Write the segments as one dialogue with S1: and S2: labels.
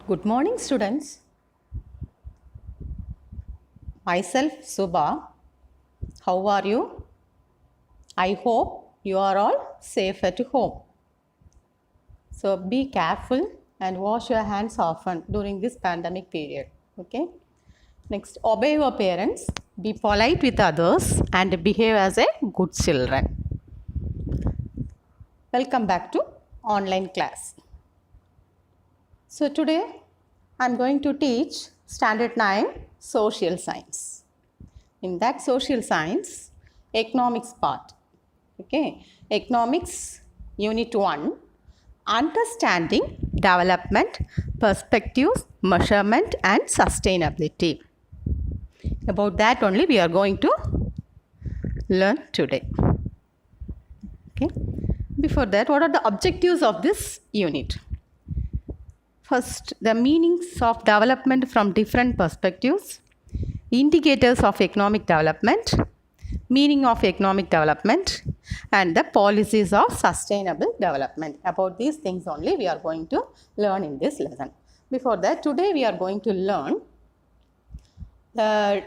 S1: Good morning, students. Myself, Subha. How are you? I hope you are all safe at home. So be careful and wash your hands often during this pandemic period. Okay. Next, obey your parents, be polite with others, and behave as a good children. Welcome back to online class. So today I'm going to teach Standard 9 Social Science. In that social science, economics part. Okay, economics unit 1, understanding development, perspectives, measurement and sustainability. About that only we are going to learn today. Okay, before that, what are the objectives of this unit? First, the meanings of development from different perspectives, indicators of economic development, meaning of economic development, and the policies of sustainable development. About these things only we are going to learn in this lesson. Before that, today we are going to learn the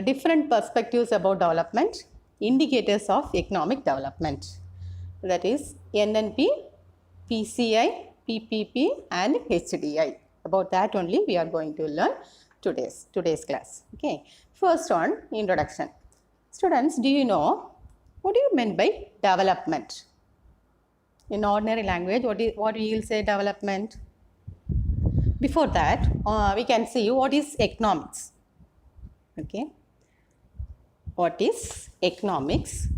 S1: different perspectives about development, indicators of economic development. That is NNP, PCI, PPP and HDI. About that only we are going to learn today's class. Okay. First one, introduction. Students, do you know what do you mean by development? In ordinary language, what we will say development? Before that, we can see what is economics. Okay. What is economics?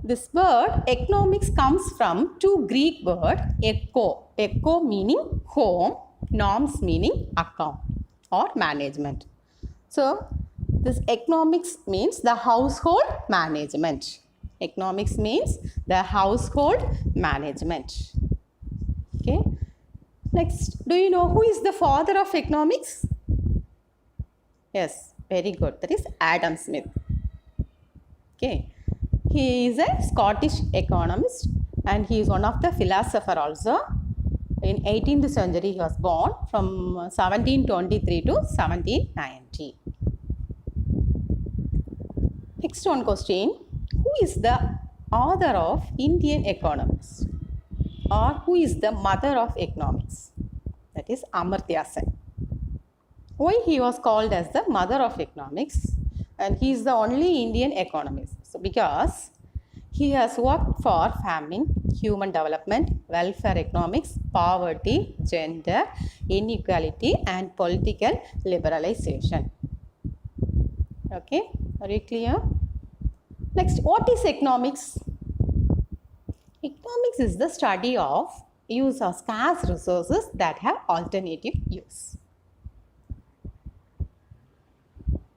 S1: This word economics comes from two Greek words, eco. Eco meaning home, norms meaning account or management. So, this economics means the household management. Economics means the household management. Okay. Next, do you know who is the father of economics? Yes, very good. That is Adam Smith. Okay. He is a Scottish economist and he is one of the philosopher also. In 18th century he was born from 1723 to 1790. Next one question. Who is the author of Indian economics? Or who is the mother of economics? That is Amartya Sen. Why he was called as the mother of economics? And he is the only Indian economist. So, because he has worked for famine, human development, welfare economics, poverty, gender, inequality and political liberalization. Okay, are you clear? Next, what is economics? Economics is the study of use of scarce resources that have alternative use.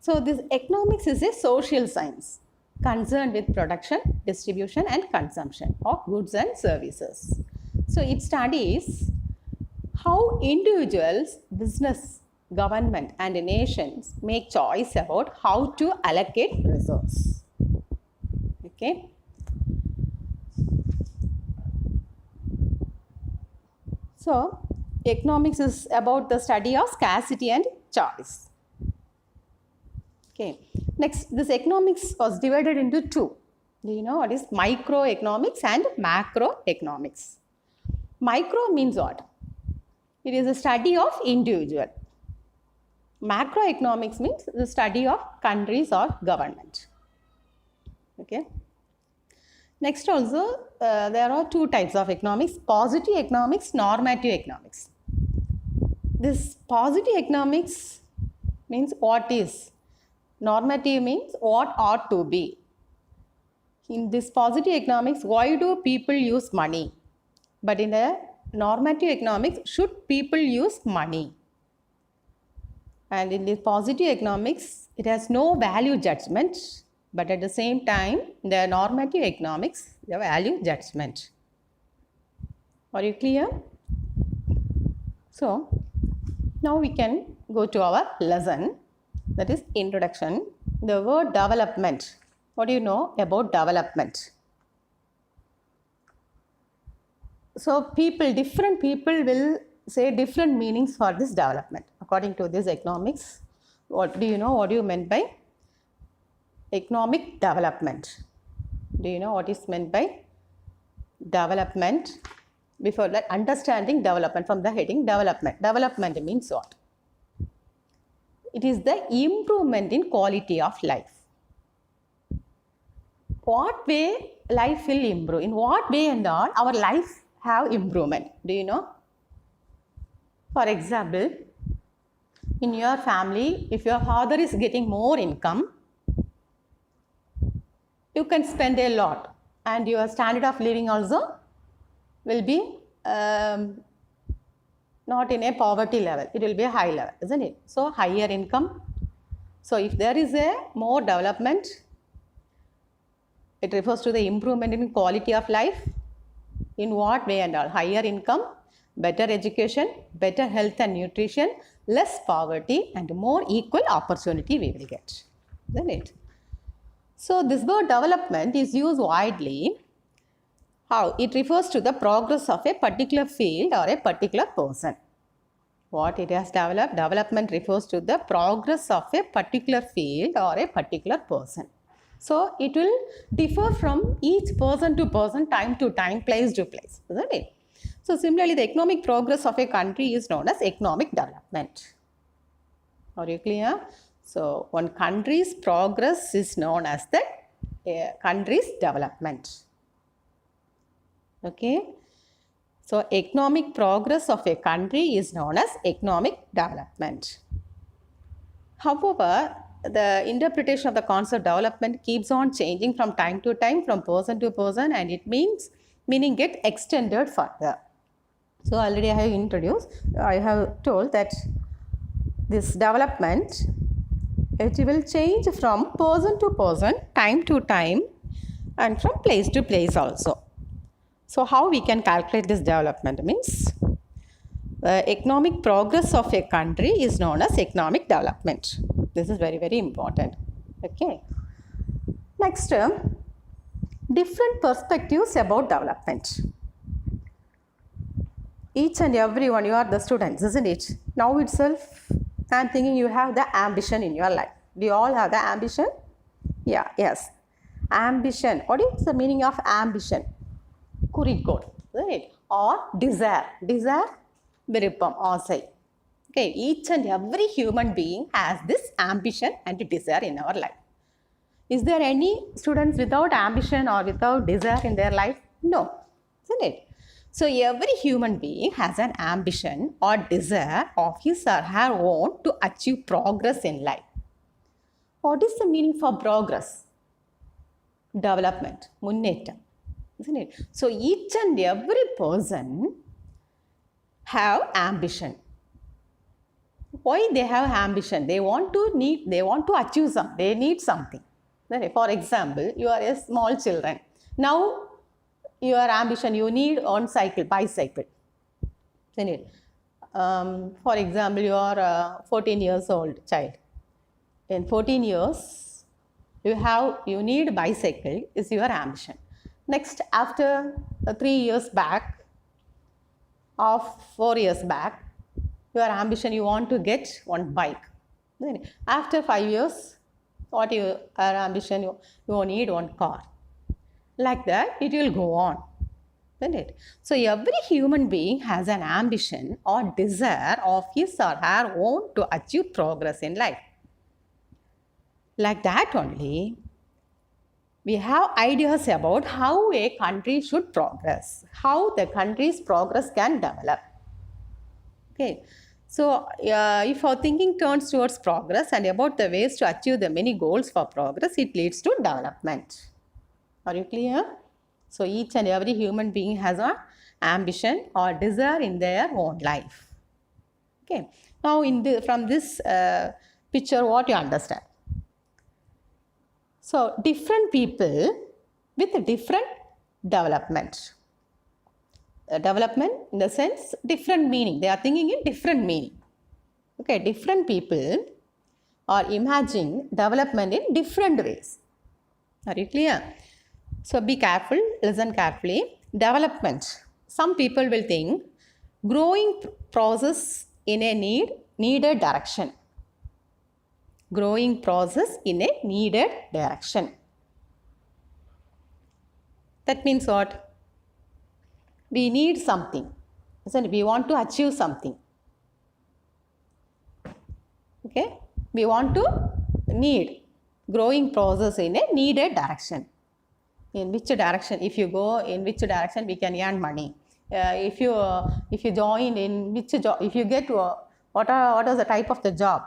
S1: So, this economics is a social science concerned with production, distribution and consumption of goods and services. So, it studies how individuals, business, government and nations make choice about how to allocate resources. Okay. So, economics is about the study of scarcity and choice. Okay. Next, this economics was divided into two. Do you know what is microeconomics and macroeconomics? Micro means what? It is a study of individual. Macroeconomics means the study of countries or government. Okay. Next also, there are two types of economics, positive economics, normative economics. This positive economics means what is. Normative means what ought to be. In this positive economics, why do people use money? But in the normative economics, should people use money? And in the positive economics, it has no value judgment. But at the same time, the normative economics, the value judgment. Are you clear? So, now we can go to our lesson. That is introduction. The word development. What do you know about development? So, different people will say different meanings for this development. According to this economics, what do you know what you meant by economic development? Do you know what is meant by development? Before that, understanding development from the heading development. Development means what? It is the improvement in quality of life. What way life will improve? In what way and all our life have improvement? Do you know? For example, in your family, if your father is getting more income, you can spend a lot and your standard of living also will be not in a poverty level. It will be a high level, isn't it? So, higher income. So, if there is a more development, it refers to the improvement in quality of life. In what way and all? Higher income, better education, better health and nutrition, less poverty and more equal opportunity we will get, isn't it? So, this word development is used widely. How? It refers to the progress of a particular field or a particular person. What it has developed? Development refers to the progress of a particular field or a particular person. So, it will differ from each person to person, time to time, place to place, isn't it? So, similarly, the economic progress of a country is known as economic development. Are you clear? So, one country's progress is known as the country's development. Okay. So, economic progress of a country is known as economic development. However, the interpretation of the concept development keeps on changing from time to time, from person to person, and it meaning get extended further. So, already I have told that this development, it will change from person to person, time to time, and from place to place also. So, how we can calculate this development means the economic progress of a country is known as economic development. This is very, very important. Okay. Next, different perspectives about development. Each and every one, you are the students, isn't it? Now itself, I am thinking you have the ambition in your life. Do you all have the ambition? Yeah, yes. Ambition. What is the meaning of ambition? Kurikod, right? Or desire. Desire, virupam, asai. Okay, each and every human being has this ambition and desire in our life. Is there any students without ambition or without desire in their life? No, isn't it? So, every human being has an ambition or desire of his or her own to achieve progress in life. What is the meaning for progress? Development, munnettam, isn't it? So, each and every person have ambition. Why they have ambition? They want to achieve something. They need something. For example, you are a small children. Now, your ambition, you need on bicycle. For example, you are a 14 years old child. In 14 years, you need bicycle is your ambition. Next, after 3 years back, or 4 years back, your ambition, you want to get one bike. After 5 years, what your ambition, you need one car. Like that, it will go on. Isn't it? So, every human being has an ambition or desire of his or her own to achieve progress in life. Like that only, we have ideas about how a country should progress, how the country's progress can develop. Okay. So, if our thinking turns towards progress and about the ways to achieve the many goals for progress, it leads to development. Are you clear? So, each and every human being has an ambition or desire in their own life. Okay. Now, from this picture, what you understand? So, different people with different development. Development in the sense different meaning. They are thinking in different meaning. Okay, different people are imagining development in different ways. Are you clear? So, be careful, listen carefully. Development. Some people will think growing process in a needed direction. Growing process in a needed direction. That means what? We need something. Isn't it? We want to achieve something. Okay? We want to need growing process in a needed direction. In which direction? If you go in which direction, we can earn money. If you join in which job, if you get what is the type of the job?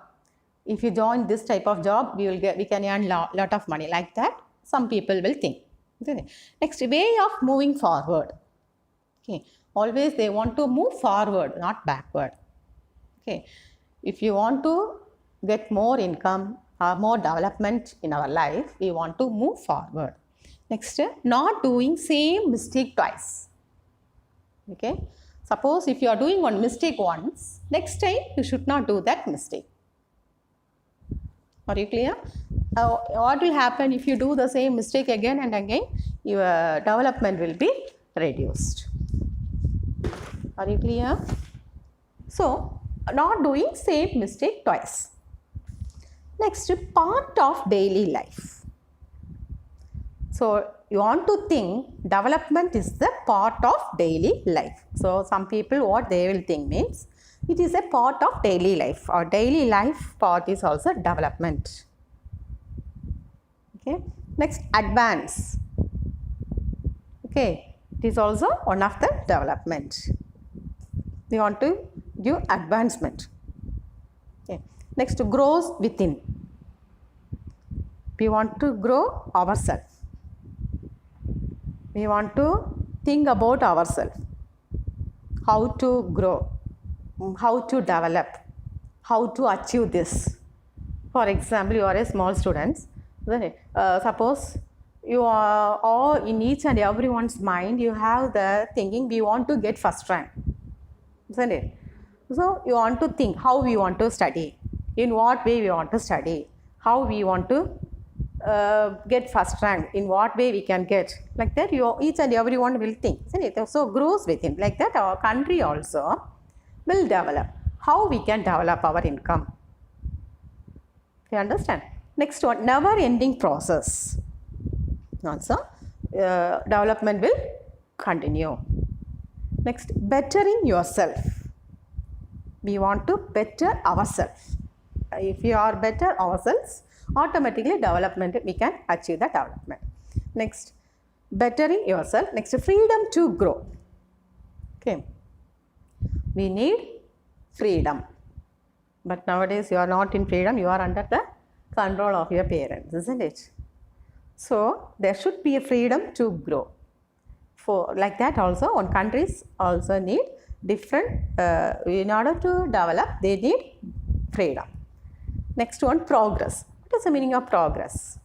S1: If you join this type of job, we can earn lot of money. Like that, some people will think. Okay. Next, way of moving forward. Okay. Always they want to move forward, not backward. Okay. If you want to get more income or more development in our life, we want to move forward. Next, not doing same mistake twice. Okay. Suppose if you are doing one mistake once, next time you should not do that mistake. Are you clear? What will happen if you do the same mistake again and again? Your development will be reduced. Are you clear? So, not doing same mistake twice. Next, part of daily life. So, you want to think development is the part of daily life. So, some people what they will think means it is a part of daily life. Our daily life part is also development. Okay. Next, advance. Okay. It is also one of the development. We want to give advancement. Okay. Next, grows within. We want to grow ourselves. We want to think about ourselves. How to grow, how to develop, how to achieve this. For example, you are a small student. Suppose you are all in each and everyone's mind, you have the thinking we want to get first rank. Isn't it? So you want to think how we want to study, in what way we want to study, how we want to get first rank, in what way we can get. Like that, each and everyone will think. Isn't it? So grows within. Like that, our country also will develop. How we can develop our income. You understand? Next one, never ending process. Also, development will continue. Next, bettering yourself. We want to better ourselves. If we are better ourselves, automatically development, we can achieve the development. Next, bettering yourself. Next, freedom to grow. Okay. We need freedom. But nowadays you are not in freedom, you are under the control of your parents, isn't it? So there should be a freedom to grow. For like that also, on countries also need different, in order to develop, they need freedom. Next one, progress. What is the meaning of progress?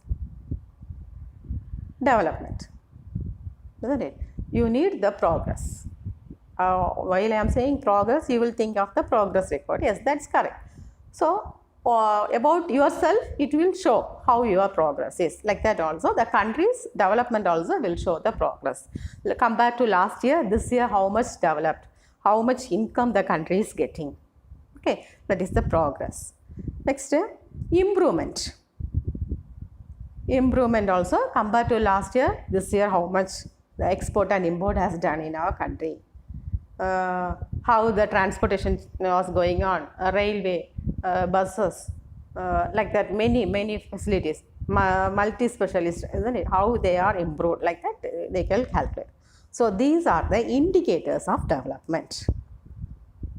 S1: Development, isn't it? You need the progress. While I am saying progress, you will think of the progress report. Yes, that's correct. So, about yourself, it will show how your progress is. Like that also, the country's development also will show the progress. Compared to last year, this year, how much developed, how much income the country is getting. Okay, that is the progress. Next, improvement. Improvement also, compared to last year, this year, how much the export and import has done in our country. How the transportation was going on, railway, buses, like that, many facilities, multi-specialist, isn't it? How they are improved, like that, they can calculate. So these are the indicators of development.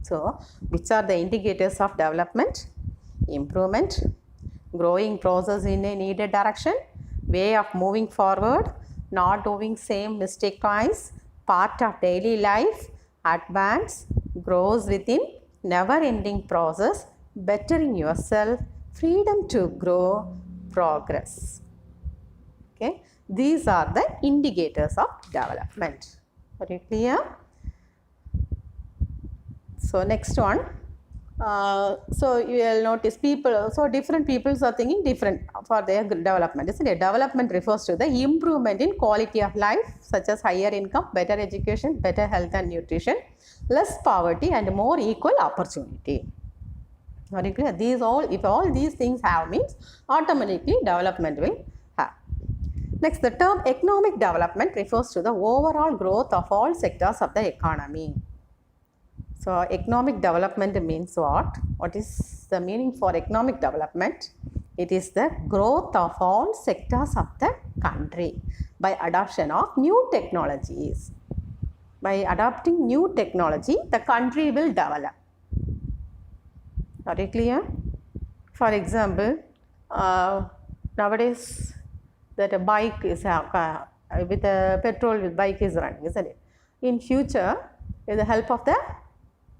S1: So which are the indicators of development? Improvement, growing process in a needed direction, way of moving forward, not doing same mistake twice, part of daily life, advance, grows within, never ending process, bettering yourself, freedom to grow, progress. Okay, these are the indicators of development. Are you clear? So next one, So you will notice people, so different peoples are thinking different for their development, isn't it? Development refers to the improvement in quality of life, such as higher income, better education, better health and nutrition, less poverty and more equal opportunity. Very clear? These all, if all these things have, means automatically development will have. Next, the term economic development refers to the overall growth of all sectors of the economy. So, economic development means what? What is the meaning for economic development? It is the growth of all sectors of the country by adoption of new technologies. By adopting new technology, the country will develop. Are you clear? For example, nowadays that a bike is with a petrol with bike is running, isn't it? In future, with the help of the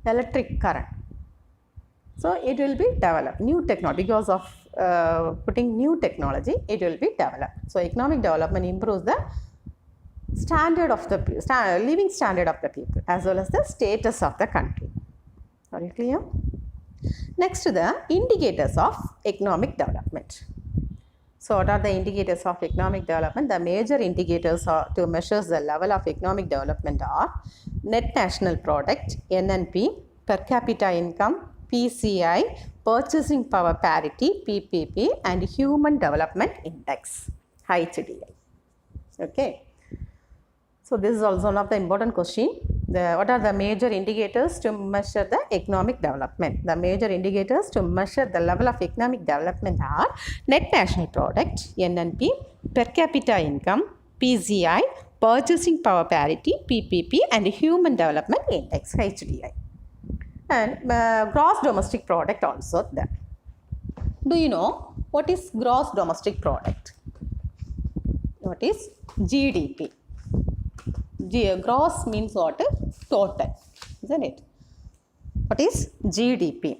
S1: electric current, so it will be developed, new technology, because of putting new technology, it will be developed. So economic development improves the standard of the living standard of the people as well as the status of the country. Are you clear? Next, the indicators of economic development. So what are the indicators of economic development? The major indicators to measure the level of economic development are net national product, NNP, per capita income, PCI, purchasing power parity, PPP, and human development index, HDI. Okay. So this is also one of the important question. What are the major indicators to measure the economic development? The major indicators to measure the level of economic development are net national product, NNP, per capita income, PCI, purchasing power parity, PPP, and human development index, HDI. And gross domestic product also there. Do you know what is gross domestic product? What is GDP? Gross means what? Total, isn't it? What is GDP?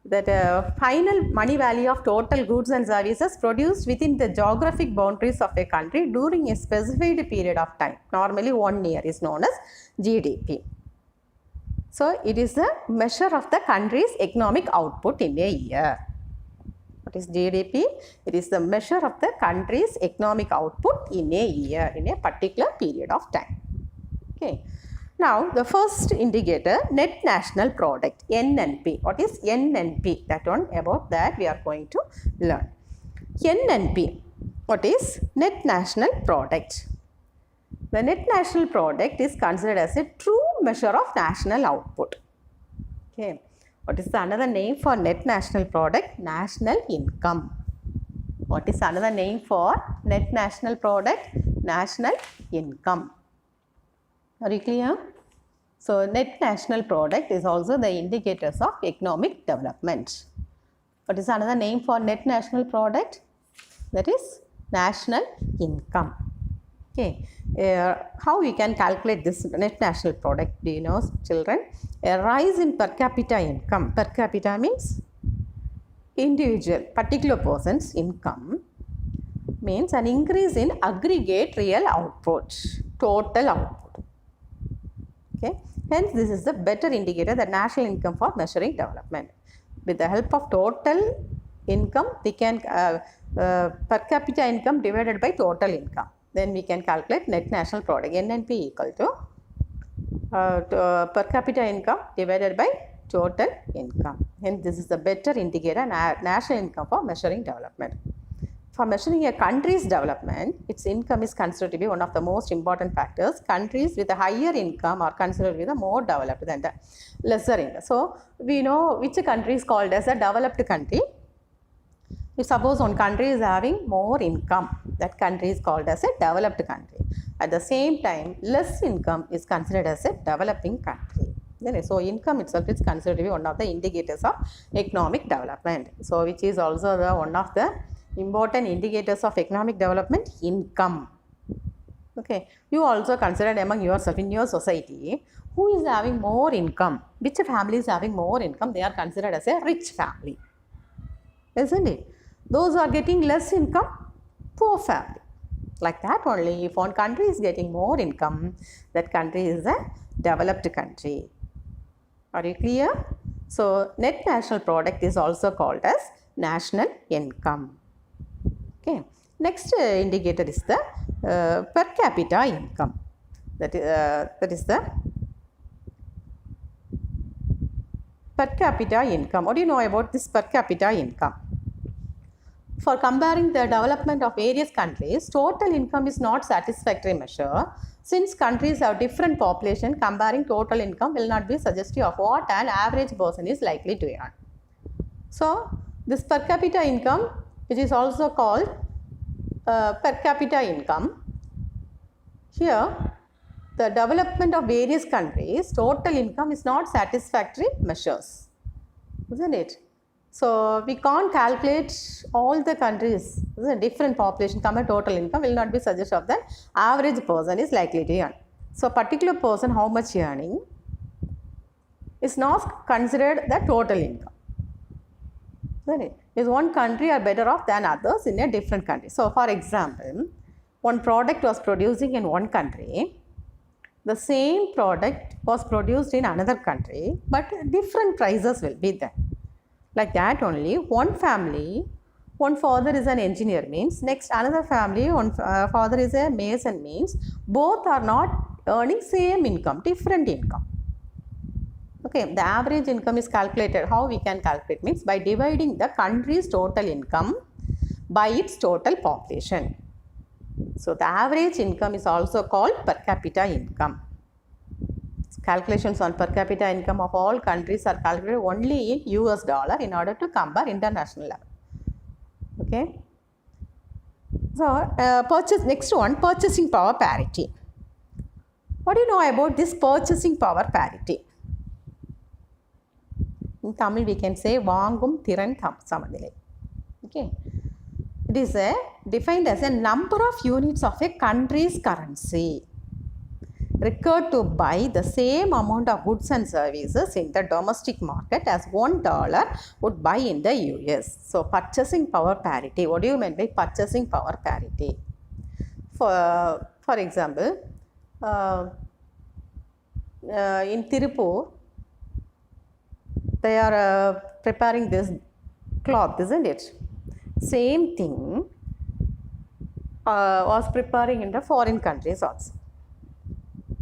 S1: That final money value of total goods and services produced within the geographic boundaries of a country during a specified period of time. Normally 1 year is known as GDP. So it is the measure of the country's economic output in a year. What is GDP? It is the measure of the country's economic output in a year, in a particular period of time. Okay. Now, the first indicator, net national product, NNP. What is NNP? That one, about that we are going to learn. NNP. What is net national product? The net national product is considered as a true measure of national output. Okay. What is another name for net national product? National income. What is another name for net national product? National income. Are you clear? So, net national product is also the indicators of economic development. What is another name for net national product? That is national income. Okay. How we can calculate this net national product? Do you know, children? A rise in per capita income. Per capita means individual, particular person's income, means an increase in aggregate real output, total output. Okay. Hence, this is the better indicator, the national income for measuring development. With the help of total income, we can per capita income divided by total income. Then we can calculate net national product, NNP equal to per capita income divided by total income. Hence, this is the better indicator, national income for measuring development. For measuring a country's development, its income is considered to be one of the most important factors. Countries with a higher income are considered to be the more developed than the lesser income. So, we know which country is called as a developed country. If suppose one country is having more income, that country is called as a developed country. At the same time, less income is considered as a developing country. So, income itself is considered to be one of the indicators of economic development. So, which is also one of the important indicators of economic development, income. Okay. You also consider among yourself in your society, who is having more income? Which family is having more income? They are considered as a rich family. Isn't it? Those who are getting less income, poor family. Like that only, if one country is getting more income, that country is a developed country. Are you clear? So net national product is also called as national income. Okay. Next indicator is the per capita income. That is the per capita income. What do you know about this per capita income? For comparing the development of various countries, total income is not satisfactory measure. Since countries have different population, comparing total income will not be suggestive of what an average person is likely to earn. So, this per capita income, which is also called per capita income, here the development of various countries, total income is not satisfactory measures, isn't it? So, we can't calculate all the countries, different population, come a total income will not be suggestive of the average person is likely to earn. So, particular person how much earning is not considered the total income. Isn't it? Is one country are better off than others in a different country. So, for example, one product was producing in one country, the same product was produced in another country, but different prices will be there. Like that only, one family, one father is an engineer means, next another family, one father is a mason means, both are not earning same income, different income. Okay, the average income is calculated. How we can calculate means by dividing the country's total income by its total population. So, the average income is also called per capita income. Calculations on per capita income of all countries are calculated only in US dollar in order to compare international level. Okay. So, next one, purchasing power parity. What do you know about this purchasing power parity? In Tamil we can say Vangum Thiran Samadhilai. Okay. It is defined as a number of units of a country's currency required to buy the same amount of goods and services in the domestic market as $1 would buy in the US. So, purchasing power parity. What do you mean by purchasing power parity? For example, in Tirupur, they are preparing this cloth, isn't it? Same thing was preparing in the foreign countries also.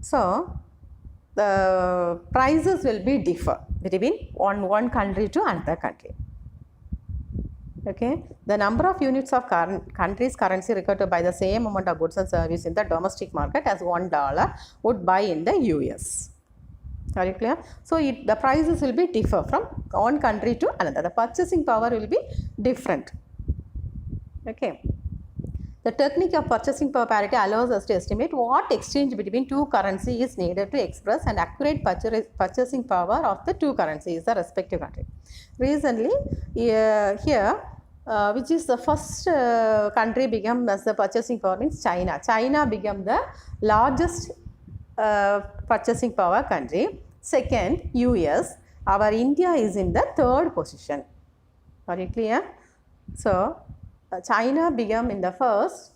S1: So, the prices will be differ between one country to another country. Okay, the number of units of country's currency required to buy the same amount of goods and services in the domestic market as $1 would buy in the US. Are you clear? So, the prices will be differ from one country to another. The purchasing power will be different. Okay. The technique of purchasing power parity allows us to estimate what exchange between two currencies is needed to express an accurate purchasing power of the two currencies, the respective country. Recently, here, which is the first country become as the purchasing power means China. China became the largest purchasing power country. Second, US. Our India is in the third position. Are you clear? So, China became in the first,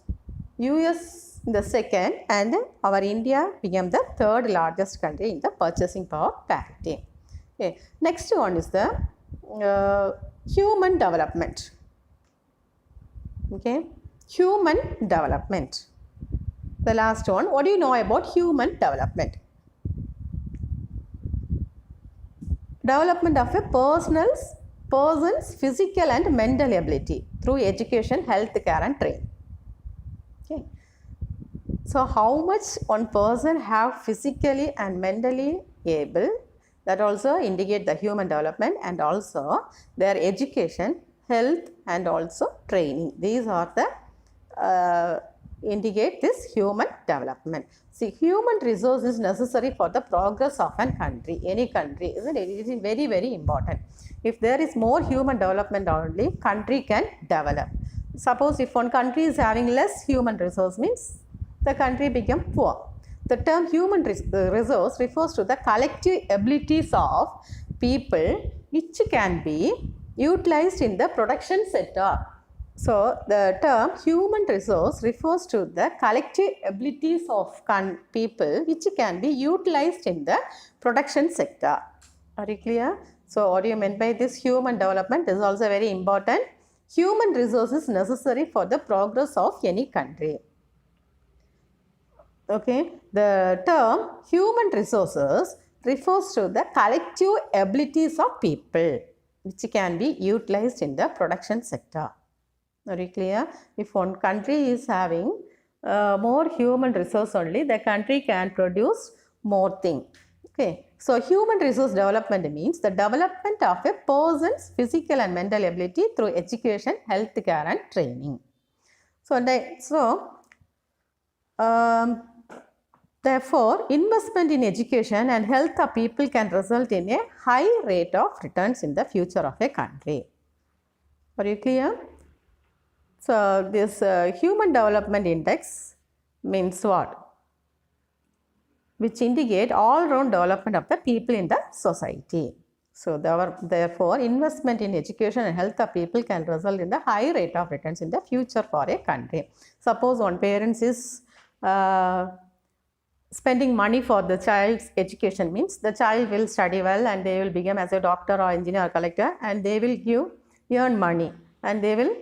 S1: US in the second, and our India became the third largest country in the purchasing power parity. Okay. Next one is the human development. Okay, human development. The last one, what do you know about human development? Development of a person's physical and mental ability through education, health care and training. Okay. So, how much one person have physically and mentally able, that also indicate the human development, and also their education, health and also training. These are the indicate this human development. See, human resource is necessary for the progress of a country, any country, isn't it? It is very, very important. If there is more human development only, country can develop. Suppose if one country is having less human resource means the country become poor. The term human resource refers to the collective abilities of people which can be utilized in the production sector. So, the term human resource refers to the collective abilities of people which can be utilized in the production sector. Are you clear? So what do you mean by this human development is also very important. Human resources necessary for the progress of any country. Okay, the term human resources refers to the collective abilities of people which can be utilized in the production sector. Very clear? If one country is having more human resource only, the country can produce more thing. Okay, so human resource development means the development of a person's physical and mental ability through education, healthcare and training. Therefore, investment in education and health of people can result in a high rate of returns in the future of a country. Are you clear? So, this human development index means what? Which indicate all-round development of the people in the society. So, therefore, investment in education and health of people can result in the high rate of returns in the future for a country. Suppose one parent is spending money for the child's education, means the child will study well and they will become as a doctor or engineer or collector, and they will earn money, and they will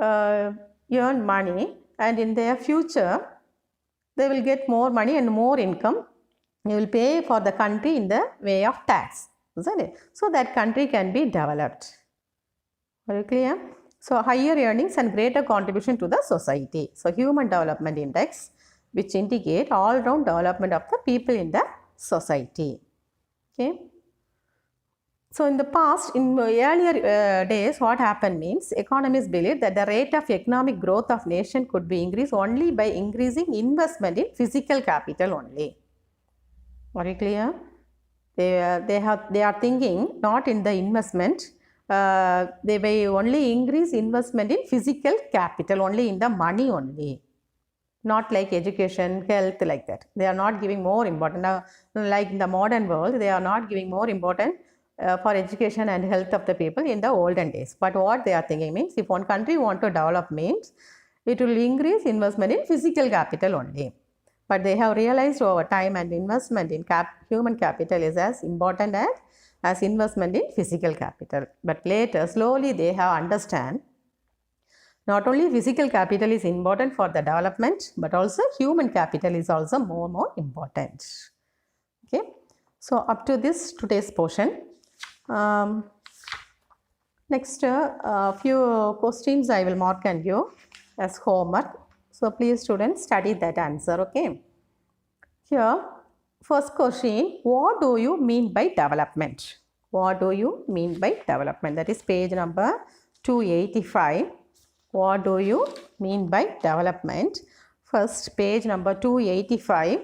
S1: earn money, and in their future they will get more money and more income. They will pay for the country in the way of tax, isn't it? So that country can be developed. Very clear? So higher earnings and greater contribution to the society. So human development index, which indicate all-round development of the people in the society. Okay. So in the past, in earlier days, what happened means economists believed that the rate of economic growth of nation could be increased only by increasing investment in physical capital only. Very clear? They are thinking not in the investment. They may only increase investment in physical capital, only in the money only. Not like education, health, like that. They are not giving more importance. Now, like in the modern world, they are not giving more importance for education and health of the people in the olden days. But what they are thinking means, if one country want to develop means, it will increase investment in physical capital only. But they have realized over time and investment in human capital is as important as investment in physical capital. But later, slowly they have understand not only physical capital is important for the development, but also human capital is also more important. Okay. So up to this today's portion. Next few questions I will mark and you as homework. So please students study that answer. Okay. Here first question, what do you mean by development? What do you mean by development? That is page number 285. What do you mean by development? First, page number 285.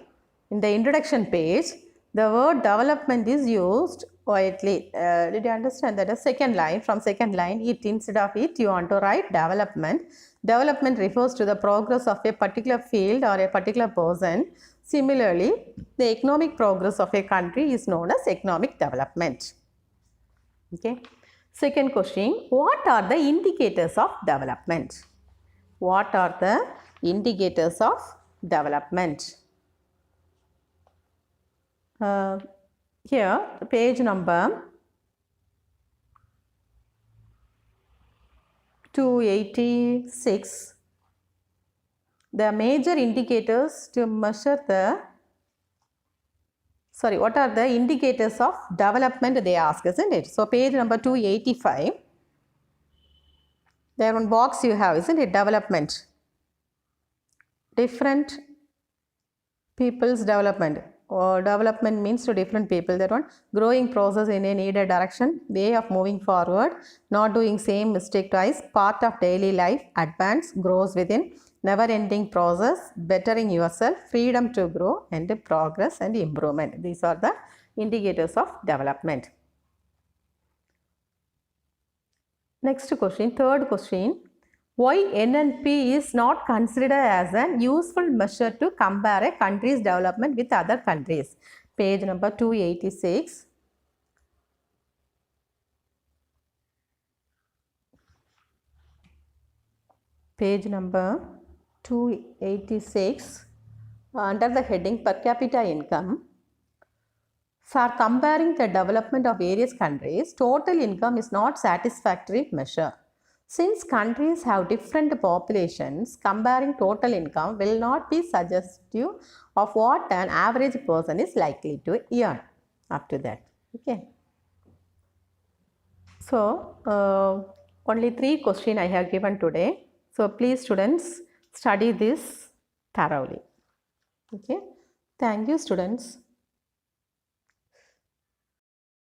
S1: In the introduction page, the word development is used quietly. Did you understand that? The second line, from second line, instead of it, you want to write development. Development refers to the progress of a particular field or a particular person. Similarly, the economic progress of a country is known as economic development. Okay. Second question, what are the indicators of development? What are the indicators of development? Here, page number 286. The major indicators to measure what are the indicators of development they ask, isn't it? So page number 285, there one box you have, isn't it? Development. Different people's development, or development means to different people. That one, growing process in a needed direction, way of moving forward, not doing same mistake twice, part of daily life, advance, grows within, never-ending process, bettering yourself, freedom to grow, and progress and improvement. These are the indicators of development. Next question, third question. Why NNP is not considered as an useful measure to compare a country's development with other countries? Page number 286. Page number 286, under the heading per capita income, For comparing the development of various countries, total income is not satisfactory measure. Since countries have different populations, comparing total income will not be suggestive of what an average person is likely to earn up to that. Okay. So, only 3 questions I have given today. So, please students study this thoroughly. Okay. Thank you students.